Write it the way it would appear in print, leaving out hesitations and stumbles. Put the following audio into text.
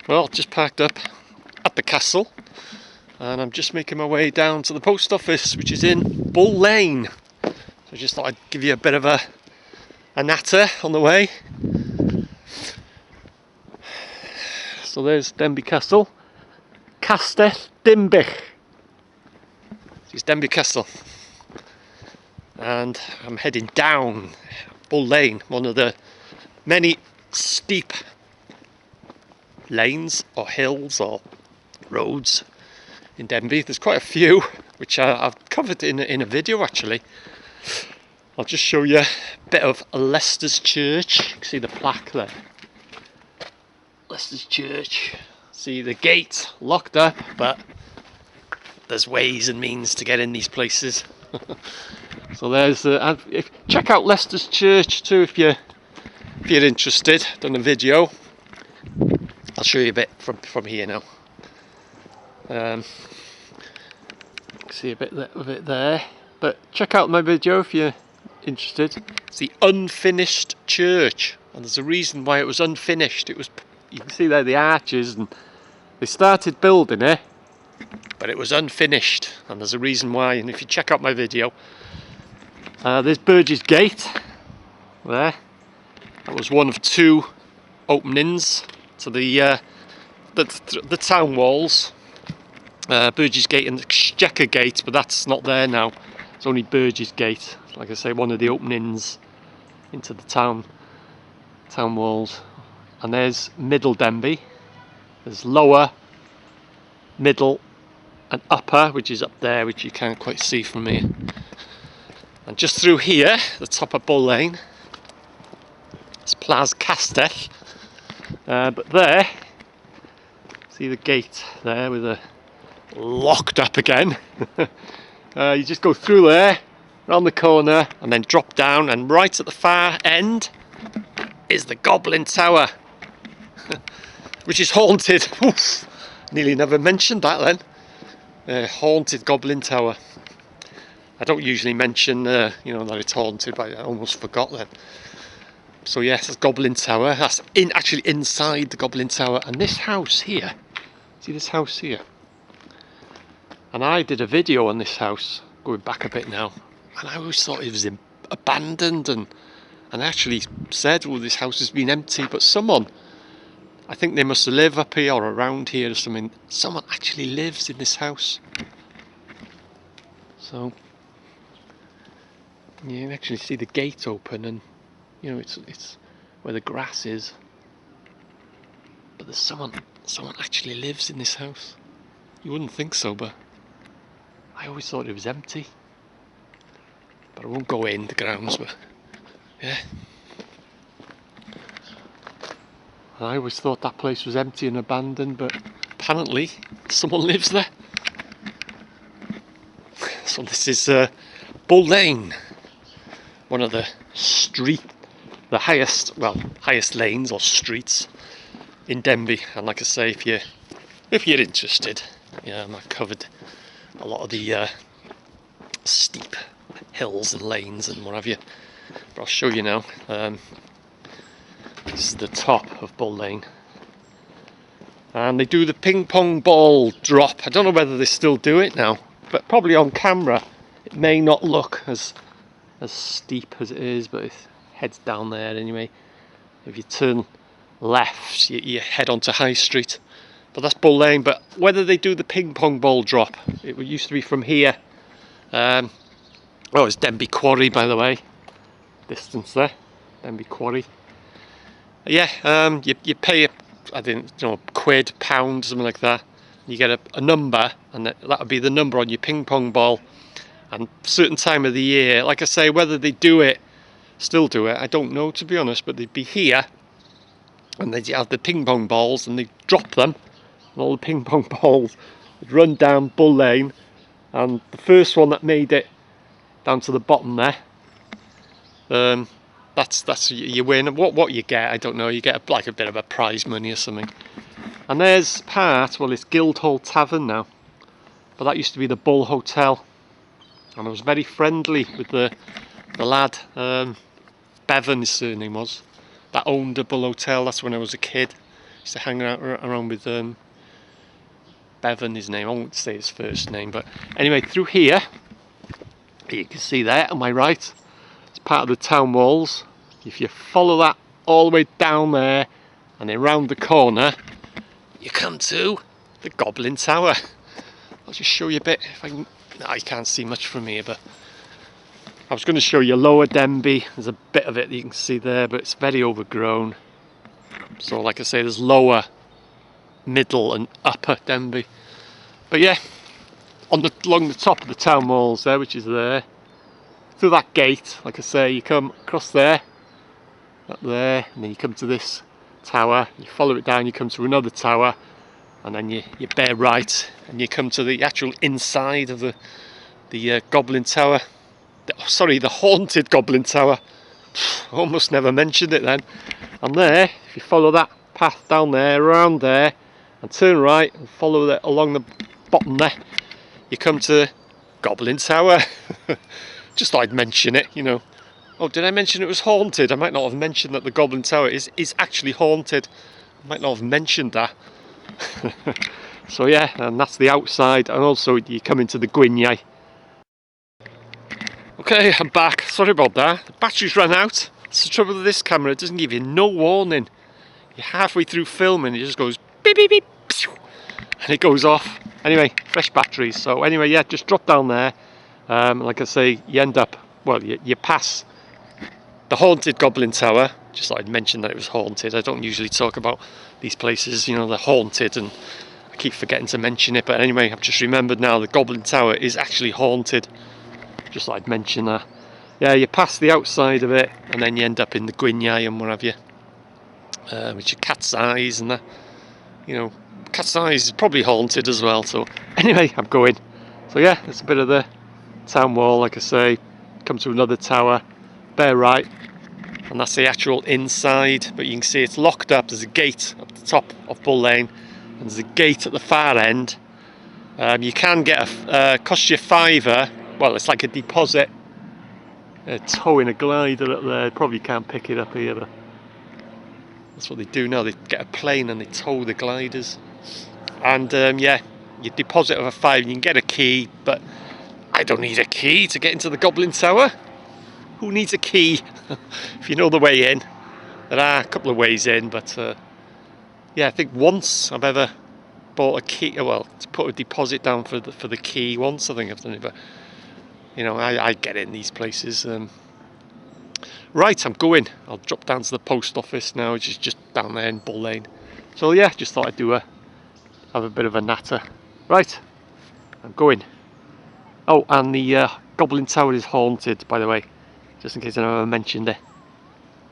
Well, just parked up at the castle and I'm just making my way down to the post office, which is in Bull Lane. So I just thought I'd give you a bit of a natter on the way. So there's Denbigh Castle. Castell Denbigh. It's Denbigh Castle. And I'm heading down Bull Lane, one of the many steep lanes or hills or roads in Denbigh. There's quite a few which I've covered in a video actually. I'll just show you a bit of Leicester's Church. You can see the plaque there. Leicester's Church. See the gate locked up, but there's ways and means to get in these places. So there's check out Leicester's Church too if you're interested. Done a video. I'll show you a bit from here now. See a bit of it there, but check out my video if you're interested. It's the unfinished church, and there's a reason why it was unfinished. It was, you can see there the arches, and they started building it, but it was unfinished, and there's a reason why. And if you check out my video, there's Burgess Gate there. That was one of two openings to the town walls. Burgess Gate and Exchequer Gate, but that's not there now. It's only Burgess Gate. Like I say, one of the openings into the town walls. And there's Middle Denbigh. There's lower, middle, and upper, which is up there, which you can't quite see from here. And just through here, the top of Bull Lane, it's Plas Castell. But there, see the gate there with the locked up again. You just go through there, around the corner, and then drop down, and right at the far end is the Goblin Tower, which is haunted. Oof, nearly never mentioned that then. Haunted Goblin Tower. I don't usually mention that it's haunted, but I almost forgot then. So yes, that's Goblin Tower. That's actually inside the Goblin Tower. And this house here, see this house here? And I did a video on this house, going back a bit now, and I always thought it was abandoned, and actually said, well, this house has been empty, but someone, I think they must live up here or around here or something, someone actually lives in this house. So you can actually see the gate open, and it's where the grass is, but there's someone actually lives in this house. You wouldn't think so, but I always thought it was empty. But I won't go in the grounds, but yeah. I always thought that place was empty and abandoned, but apparently someone lives there. So this is Bull Lane, one of the highest lanes or streets in Denbigh. And like I say, if you're interested, I've covered a lot of the steep hills and lanes and what have you. But I'll show you now. This is the top of Bull Lane, and they do the ping pong ball drop. I don't know whether they still do it now, but probably on camera it may not look as steep as it is, but it heads down there anyway. If you turn left, you head onto High Street. But that's Bull Lane. But whether they do the ping pong ball drop, it used to be from here. It's Denbigh Quarry, by the way. Distance there, Denbigh Quarry. Yeah, you pay £1, £1, something like that. You get a number, and that would be the number on your ping pong ball. And certain time of the year, like I say, whether they still do it, I don't know, to be honest. But they'd be here, and they'd have the ping pong balls, and they'd drop them. And all the ping pong balls would run down Bull Lane, and the first one that made it down to the bottom there, that's you win. What you get, I don't know. You get like a bit of a prize money or something. And there's it's Guildhall Tavern now, but that used to be the Bull Hotel, and I was very friendly with the lad, Bevan his surname was, that owned the Bull Hotel. That's when I was a kid. Used to hang around with Bevan, his name. I won't say his first name, but anyway, through here, you can see there on my right, it's part of the town walls. If you follow that all the way down there and then round the corner, you come to the Goblin Tower. I'll just show you a bit. If I can, no, you can't see much from here, but I was going to show you lower Denbigh. There's a bit of it that you can see there, but it's very overgrown. So like I say, there's lower, middle and upper Denbigh. But yeah, along the top of the town walls there, which is there, through that gate, like I say, you come across there, up there, and then you come to this tower, you follow it down, you come to another tower, and then you bear right and you come to the actual inside of the Goblin Tower. Sorry, the haunted Goblin Tower. Almost never mentioned it then. And there, if you follow that path down there, around there, and turn right and follow that along the bottom there, you come to Goblin Tower. Just thought I'd mention it, you know. Oh, did I mention it was haunted? I might not have mentioned that the Goblin Tower is actually haunted. I might not have mentioned that. So yeah, and that's the outside, and also you come into the Gwyniau. Okay, I'm back. Sorry about that. The battery's run out. That's the trouble with this camera, it doesn't give you no warning. You're halfway through filming, it just goes beep beep beep, and it goes off. Anyway, fresh batteries. So anyway, yeah, just drop down there. Like I say, you end up, well, you pass the haunted Goblin Tower. Just thought I'd mention that it was haunted. I don't usually talk about these places, you know, they're haunted, and I keep forgetting to mention it. But anyway, I've just remembered now the Goblin Tower is actually haunted. Just thought I'd mention that. Yeah, you pass the outside of it, and then you end up in the Gwyniau and what have you, which are Cat's Eyes and that. You know, Cat's Eyes is probably haunted as well. So anyway, I'm going. So yeah, it's a bit of the town wall, like I say. Come to another tower, bear right, and that's the actual inside. But you can see it's locked up. There's a gate up the top of Bull Lane, and there's a gate at the far end. You can get cost you £5. Well, it's like a deposit. Towing a glider up there. Probably can't pick it up here, but that's what they do now. They get a plane and they tow the gliders. And yeah, you deposit of a £5, you can get a key, but I don't need a key to get into the Goblin Tower. Who needs a key? If you know the way in. There are a couple of ways in, but yeah, I think once I've ever bought a key, well, to put a deposit down for the key once, I think I've done it, but you know, I get in these places. Right, I'm going. I'll drop down to the post office now, which is just down there in Bull Lane. So yeah, just thought I'd have a bit of a natter. Right, I'm going. Oh, and the Goblin Tower is haunted, by the way, just in case I never mentioned it.